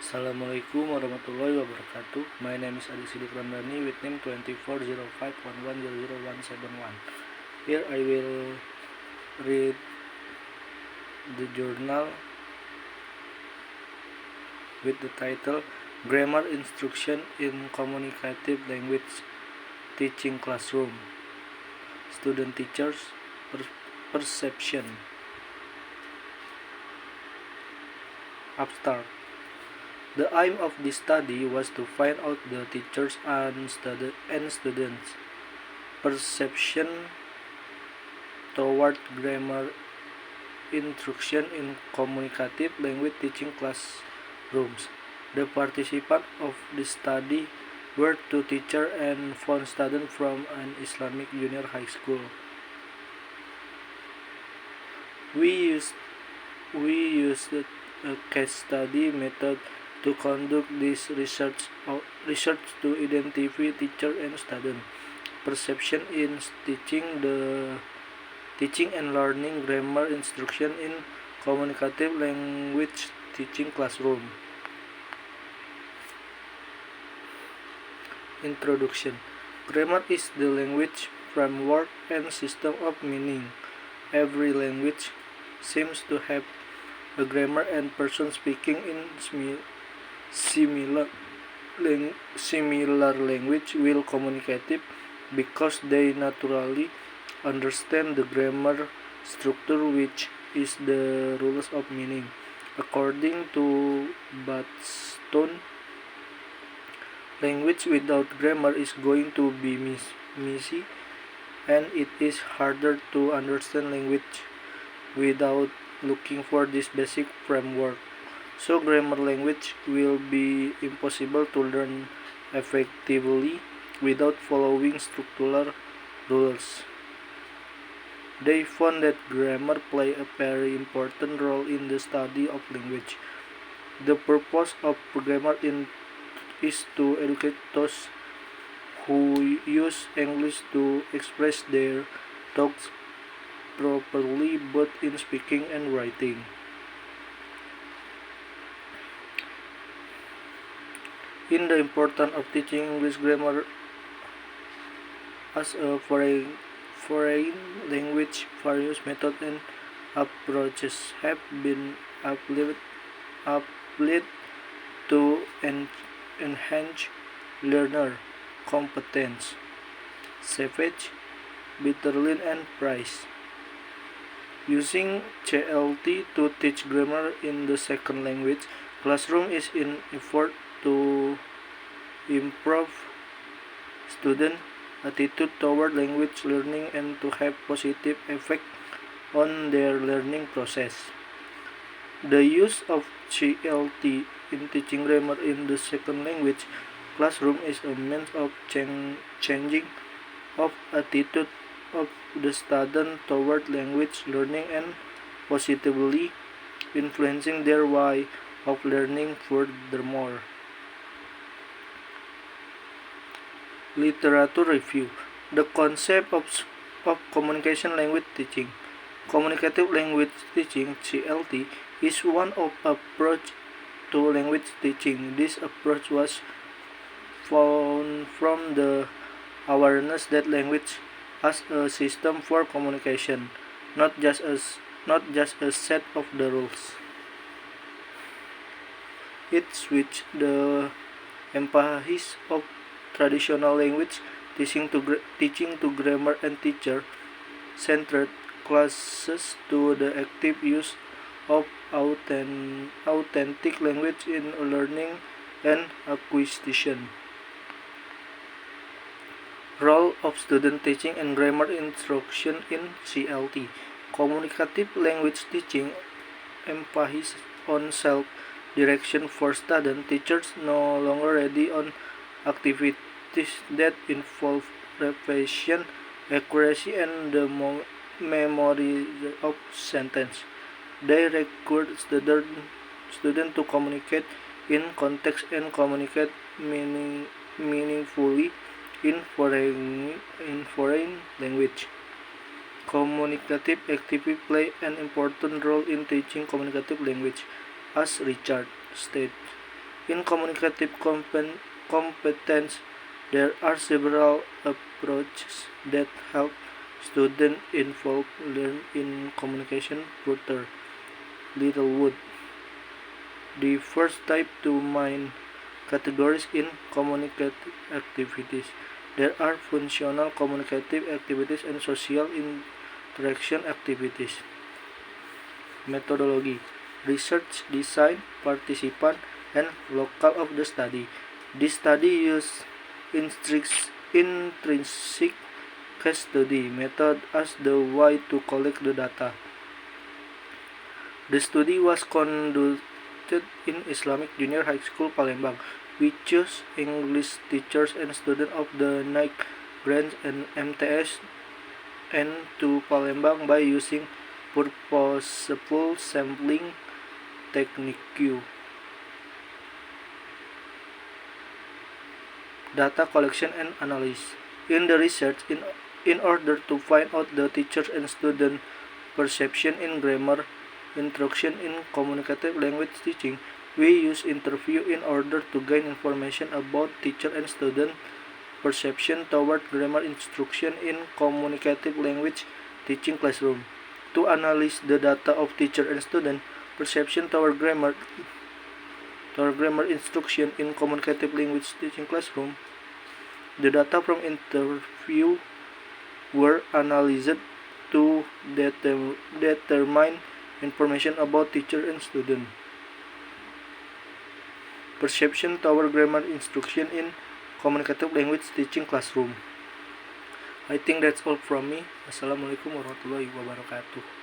Assalamualaikum warahmatullahi wabarakatuh. My name is Adi Sidik Ramdhani with name 240511000171. Here I will read the journal with the title Grammar Instruction in Communicative Language Teaching Classroom. Student Teachers Perception. Abstract. The aim of this study was to find out the teachers and students' perception toward grammar instruction in communicative language teaching classrooms. The participants of this study were two teachers and four students from an Islamic junior high school. We used a case study method to conduct this research to identify teacher and student perception in teaching and learning grammar instruction in communicative language teaching classroom. Introduction. Grammar is the language framework and system of meaning. Every language seems to have a grammar, and person speaking in similar language will communicate because they naturally understand the grammar structure, which is the rules of meaning. According to Batstone, language without grammar is going to be messy, and it is harder to understand language without looking for this basic framework. So grammar language will be impossible to learn effectively without following structural rules. They found that grammar play a very important role in the study of language. The purpose of grammar is to educate those who use English to express their thoughts properly, both in speaking and writing. In the importance of teaching English grammar as a foreign language, various methods and approaches have been applied to enhance learner competence. Savage, Bitterlin, and Price. Using CLT to teach grammar in the second language classroom is an effort to improve student attitude toward language learning and to have positive effect on their learning process. The use of CLT in teaching grammar in the second language classroom is a means of changing of attitude of the student toward language learning and positively influencing their way of learning. Furthermore, literature review. The concept of communication language teaching. Communicative language teaching (CLT) is one of approach to language teaching. This approach was found from the awareness that language as a system for communication, not just a set of the rules. It switched the emphasis of traditional language teaching to grammar and teacher-centered classes to the active use of authentic language in learning and acquisition. Role of student teaching and grammar instruction in CLT. Communicative language teaching emphasizes on self-direction for student. Teachers no longer rely on activities that involve repetition, accuracy, and the memory of sentence. They require students to communicate in context and communicate meaningfully in foreign language. Communicative activity play an important role in teaching communicative language, as Richard stated. In communicative competence, there are several approaches that help students involved learn in communication further. Littlewood. The first type to main categories in communicative activities. There are functional communicative activities and social interaction activities. Methodology. Research, design, participant, and local of the study. This study uses intrinsic case study method as the way to collect the data. The study was conducted in Islamic Junior High School Palembang. We chose English teachers and students of the Naik branch and MTS N2 Palembang by using purposeful sampling technique. Data collection and analysis. In the research, in order to find out the teachers and student perception in grammar instruction in communicative language teaching, we use interview in order to gain information about teacher and student perception toward grammar instruction in communicative language teaching classroom. To analyze the data of teacher and student perception toward grammar instruction in communicative language teaching classroom, the data from interview were analyzed to determine information about teacher and student perception toward grammar instruction in communicative language teaching classroom. I think that's all from me. Assalamualaikum warahmatullahi wabarakatuh.